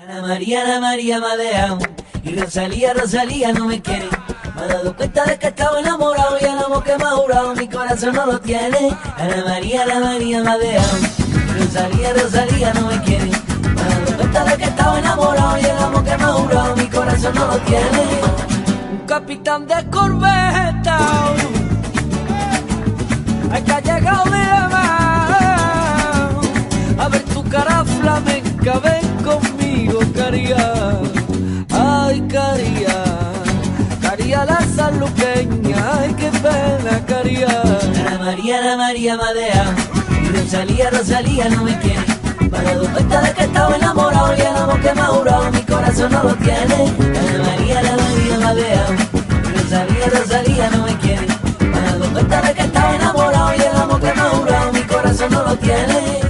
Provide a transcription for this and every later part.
Ana María me ha dejado y Rosalía no me quiere. Me he dado cuenta de que estaba enamorado y el amor que me ha jurado mi corazón no lo tiene. Ana María me ha dejado y Rosalía no me quiere. Me he dado cuenta de que estaba enamorado y el amor que me ha jurado mi corazón no lo tiene. Un capitán de corbeta, ay que ha llegado mi amor. A ver tu cara flamenca, ven conmigo, caría. Ay, caría, caría la sanluqueña, ay, qué pena, caría. Ana María me ha dejado y Rosalía no me quiere. Me he dado cuenta de que estaba enamorado y el amor que me ha jurado mi corazón no lo tiene. Ana María me ha dejado y Rosalía no me quiere. Me he dado cuenta de que estaba enamorado y el amor que me ha jurado mi corazón no lo tiene.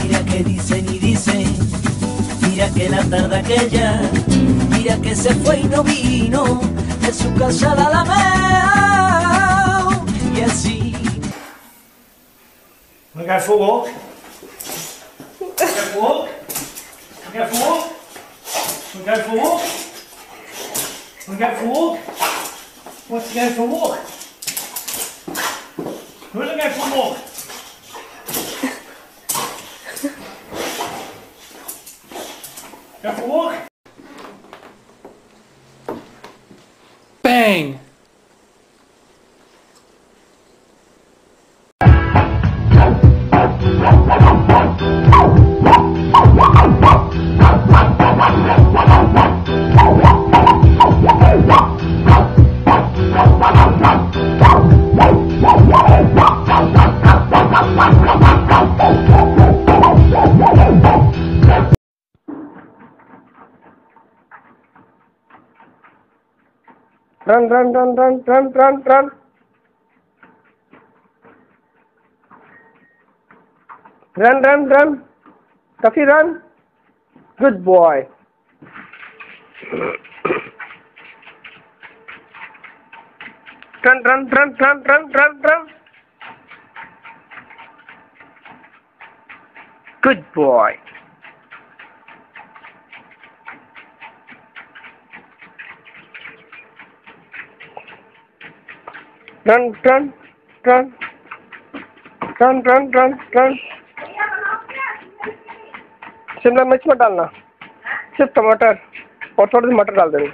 Mira que dicen y dicen, mira que la tarde aquella, mira que se fue y no vino de su casa a la Alameda. Y así. Wanna go for a walk? Go for a walk? Wanna go for a walk? Wanna go for a walk? Wanna go for a walk? Wants to go for a walk? Who wanna go for a walk? Go for a walk? Bang! Run, run, run, run, run, run, run. Run, run, run. Tuffy, run. Good boy. Run, run, run, run, run, run, run. Good boy. Run, run, run. Run, run, run, run. Shimla मिर्च मत डालना, सिर्फ टमाटर और थोड़ी सी मटर डाल देनी।